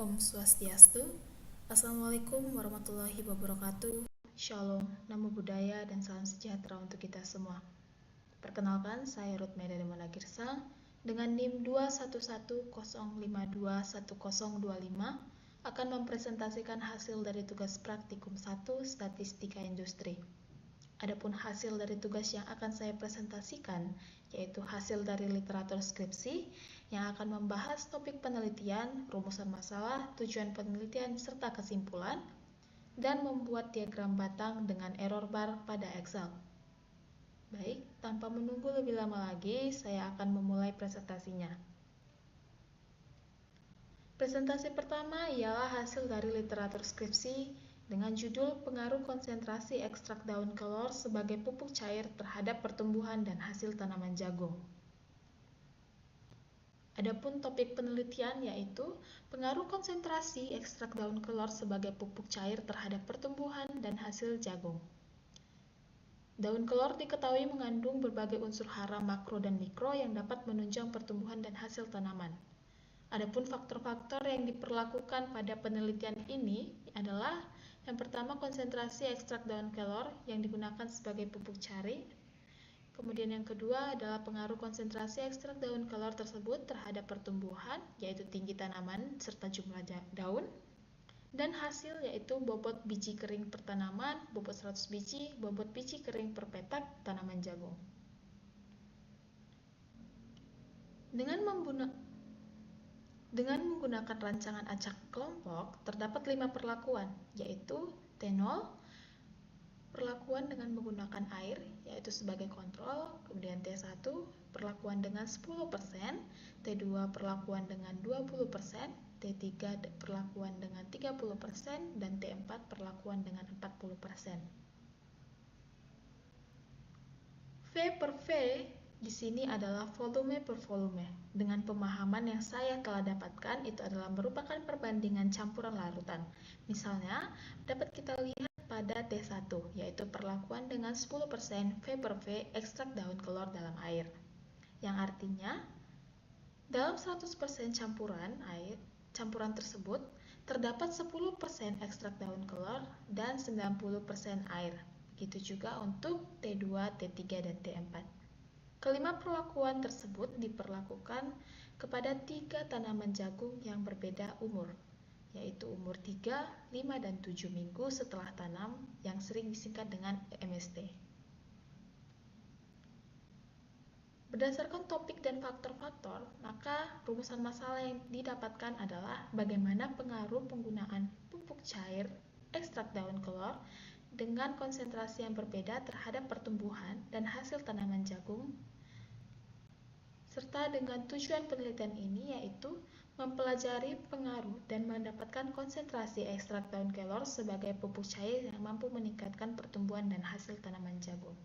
Om Swastiastu. Assalamualaikum warahmatullahi wabarakatuh. Shalom, namo buddhaya, dan salam sejahtera untuk kita semua. Perkenalkan, saya Ruth Meda Demona Girsang dengan NIM 21105210025 akan mempresentasikan hasil dari tugas praktikum 1 Statistika Industri. Adapun hasil dari tugas yang akan saya presentasikan yaitu hasil dari literatur skripsi yang akan membahas topik penelitian, rumusan masalah, tujuan penelitian, serta kesimpulan, dan membuat diagram batang dengan error bar pada Excel. Baik, tanpa menunggu lebih lama lagi, saya akan memulai presentasinya. Presentasi pertama ialah hasil dari literatur skripsi dengan judul Pengaruh konsentrasi ekstrak daun kelor sebagai pupuk cair terhadap pertumbuhan dan hasil tanaman jagung. Adapun topik penelitian yaitu pengaruh konsentrasi ekstrak daun kelor sebagai pupuk cair terhadap pertumbuhan dan hasil jagung. Daun kelor diketahui mengandung berbagai unsur hara makro dan mikro yang dapat menunjang pertumbuhan dan hasil tanaman. Adapun faktor-faktor yang diperlakukan pada penelitian ini adalah yang pertama konsentrasi ekstrak daun kelor yang digunakan sebagai pupuk cair. Kemudian yang kedua adalah pengaruh konsentrasi ekstrak daun kelor tersebut terhadap pertumbuhan, yaitu tinggi tanaman serta jumlah daun. Dan hasil yaitu bobot biji kering per tanaman, bobot 100 biji, bobot biji kering per petak tanaman jagung. Dengan menggunakan rancangan acak kelompok, terdapat 5 perlakuan, yaitu T0, perlakuan dengan menggunakan air, yaitu sebagai kontrol, kemudian T1, perlakuan dengan 10%, T2, perlakuan dengan 20%, T3, perlakuan dengan 30%, dan T4, perlakuan dengan 40%. V per V di sini adalah volume per volume. Dengan pemahaman yang saya telah dapatkan, itu adalah merupakan perbandingan campuran larutan. Misalnya, dapat kita lihat pada T1, yaitu perlakuan dengan 10% V per V ekstrak daun kelor dalam air. Yang artinya, dalam 100% campuran tersebut, terdapat 10% ekstrak daun kelor dan 90% air. Begitu juga untuk T2, T3, dan T4. Kelima perlakuan tersebut diperlakukan kepada 3 tanaman jagung yang berbeda umur, yaitu umur 3, 5, dan 7 minggu setelah tanam yang sering disingkat dengan MST. Berdasarkan topik dan faktor-faktor, maka rumusan masalah yang didapatkan adalah bagaimana pengaruh penggunaan pupuk cair ekstrak daun kelor dengan konsentrasi yang berbeda terhadap pertumbuhan dan hasil tanaman jagung, serta dengan tujuan penelitian ini yaitu mempelajari pengaruh dan mendapatkan konsentrasi ekstrak daun kelor sebagai pupuk cair yang mampu meningkatkan pertumbuhan dan hasil tanaman jagung.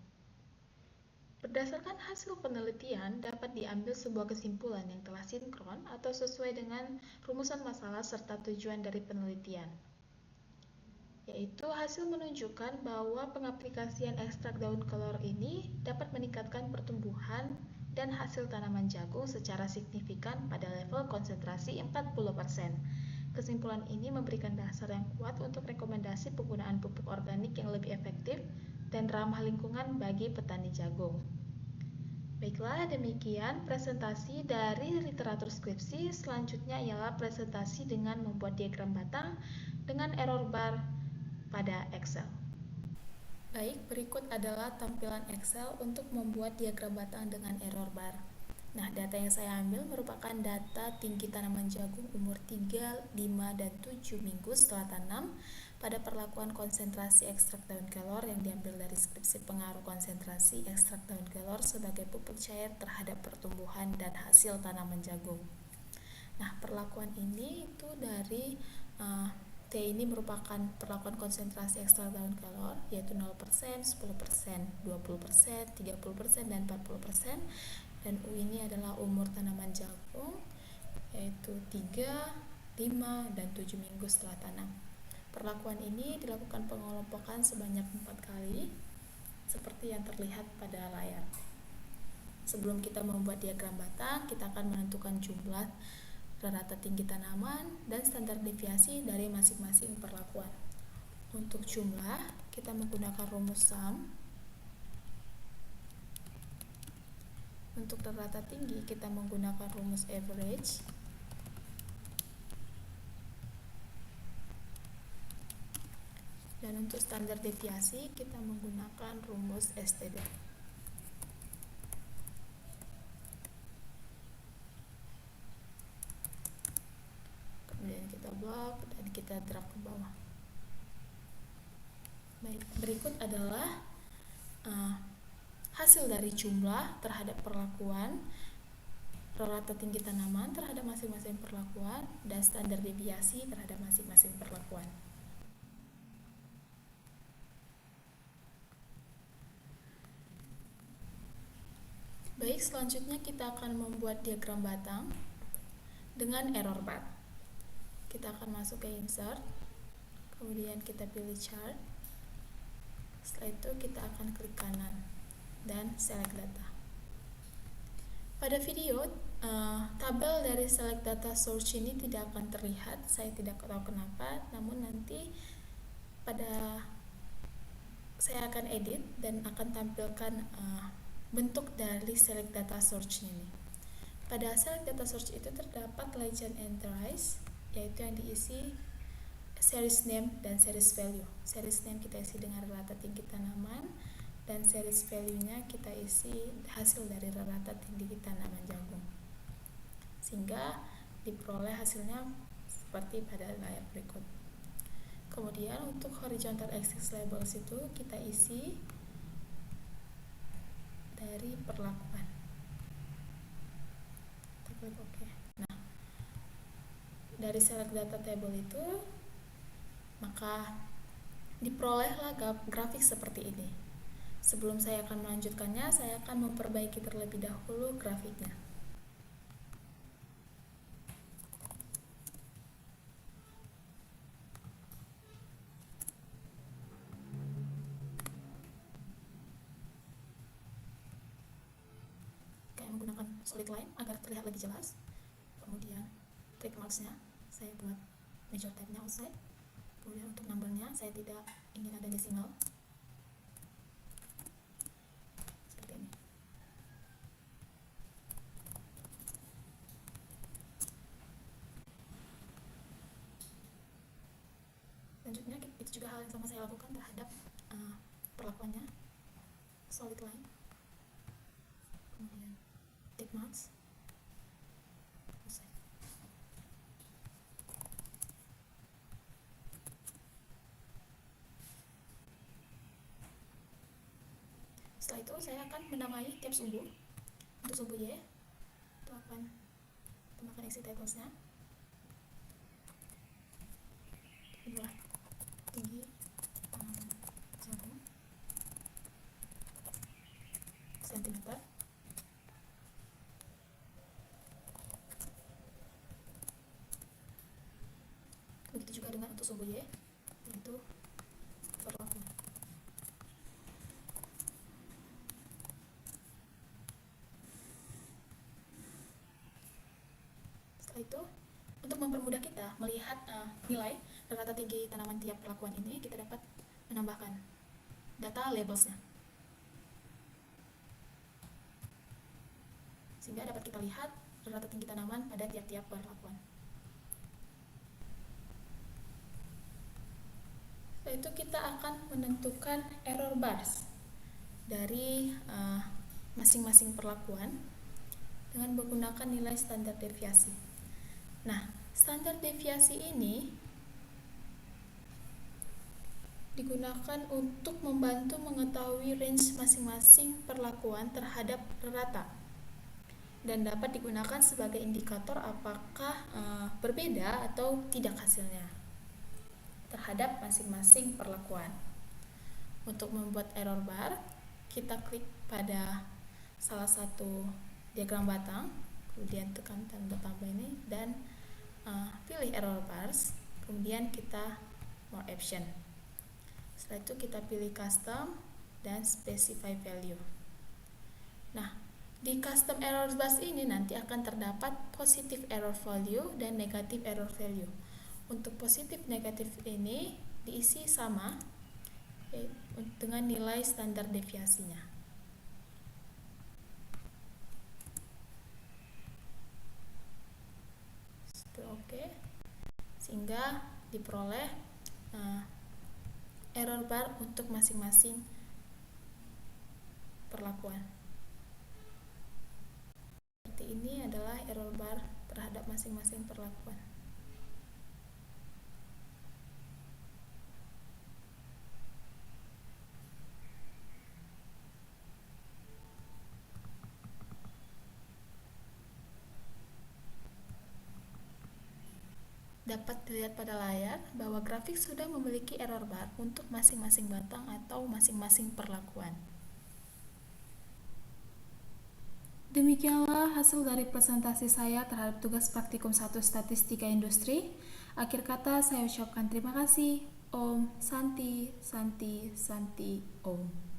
Berdasarkan hasil penelitian, dapat diambil sebuah kesimpulan yang telah sinkron atau sesuai dengan rumusan masalah serta tujuan dari penelitian. Yaitu hasil menunjukkan bahwa pengaplikasian ekstrak daun kelor ini dapat meningkatkan pertumbuhan dan hasil tanaman jagung secara signifikan pada level konsentrasi 40%. Kesimpulan ini memberikan dasar yang kuat untuk rekomendasi penggunaan pupuk organik yang lebih efektif dan ramah lingkungan bagi petani jagung. Baiklah, demikian presentasi dari literatur skripsi. Selanjutnya ialah presentasi dengan membuat diagram batang dengan error bar pada Excel. Baik, berikut adalah tampilan Excel untuk membuat diagram batang dengan error bar. Nah, data yang saya ambil merupakan data tinggi tanaman jagung umur 3, 5, dan 7 minggu setelah tanam pada perlakuan konsentrasi ekstrak daun kelor yang diambil dari skripsi pengaruh konsentrasi ekstrak daun kelor sebagai pupuk cair terhadap pertumbuhan dan hasil tanaman jagung. Nah, perlakuan ini itu dari T ini merupakan perlakuan konsentrasi ekstrak daun kelor, yaitu 0%, 10%, 20%, 30%, dan 40%. Dan U ini adalah umur tanaman jagung, yaitu 3, 5, dan 7 minggu setelah tanam. Perlakuan ini dilakukan pengelompokan sebanyak 4 kali, seperti yang terlihat pada layar. Sebelum kita membuat diagram batang, kita akan menentukan jumlah rata tinggi tanaman, dan standar deviasi dari masing-masing perlakuan. Untuk jumlah, kita menggunakan rumus sum. Untuk rata tinggi, kita menggunakan rumus average. Dan untuk standar deviasi, kita menggunakan rumus STD. Kemudian kita blok dan kita drag ke bawah. Baik, berikut adalah hasil dari jumlah terhadap perlakuan, rata tinggi tanaman terhadap masing-masing perlakuan, dan standar deviasi terhadap masing-masing perlakuan. Baik, selanjutnya kita akan membuat diagram batang dengan error bar. Kita akan masuk ke insert, kemudian kita pilih chart. Setelah itu kita akan klik kanan dan select data. Pada video, tabel dari select data source ini tidak akan terlihat. Saya tidak tahu kenapa, namun nanti saya akan edit dan akan tampilkan bentuk dari select data source ini. Pada select data source itu terdapat legend entries, yaitu yang diisi series name dan series value. Series name kita isi dengan rata tinggi tanaman, dan series value-nya kita isi hasil dari rata tinggi tanaman jagung, sehingga diperoleh hasilnya seperti pada layar berikut. Kemudian untuk horizontal axis labels itu kita isi dari perlakuan. Kita klik OK. Nah, dari select data table itu maka diperolehlah grafik seperti ini. Sebelum saya akan melanjutkannya, saya akan memperbaiki terlebih dahulu grafiknya. Saya menggunakan solid line agar terlihat lebih jelas. Kemudian tick marks-nya saya buat major type-nya outside. Kemudian untuk number-nya saya tidak ingin ada decimal. Seperti ini. Selanjutnya itu juga hal yang sama saya lakukan terhadap perlakuannya. Solid line. Kemudian tick marks. Setelah itu saya akan menamai tiap sumbu. Untuk sumbu Y itu akan tambahkan isi tablesnya. Inilah tinggi jagung sentimeter. Begitu juga dengan untuk sumbu Y, yaitu perlakuan. Itu untuk mempermudah kita melihat nilai rata tinggi tanaman tiap perlakuan ini, kita dapat menambahkan data labelsnya, sehingga dapat kita lihat rata tinggi tanaman pada tiap-tiap perlakuan. Setelah itu kita akan menentukan error bars dari masing-masing perlakuan dengan menggunakan nilai standar deviasi. Nah, standar deviasi ini digunakan untuk membantu mengetahui range masing-masing perlakuan terhadap rata, dan dapat digunakan sebagai indikator apakah berbeda atau tidak hasilnya terhadap masing-masing perlakuan. Untuk membuat error bar, kita klik pada salah satu diagram batang, kemudian tekan tanda tambah ini dan pilih error bars, kemudian kita more option. Setelah itu kita pilih custom dan specify value. Nah, Di custom error bus ini nanti akan terdapat positive error value dan negative error value. Untuk positif negatif ini diisi sama dengan nilai standar deviasinya. Oke, sehingga diperoleh error bar untuk masing-masing perlakuan. Seperti ini adalah error bar terhadap masing-masing perlakuan. Dapat dilihat pada layar bahwa grafik sudah memiliki error bar untuk masing-masing batang atau masing-masing perlakuan. Demikianlah hasil dari presentasi saya terhadap tugas praktikum 1 Statistika Industri. Akhir kata saya ucapkan terima kasih. Om Santi, Santi, Santi, Om.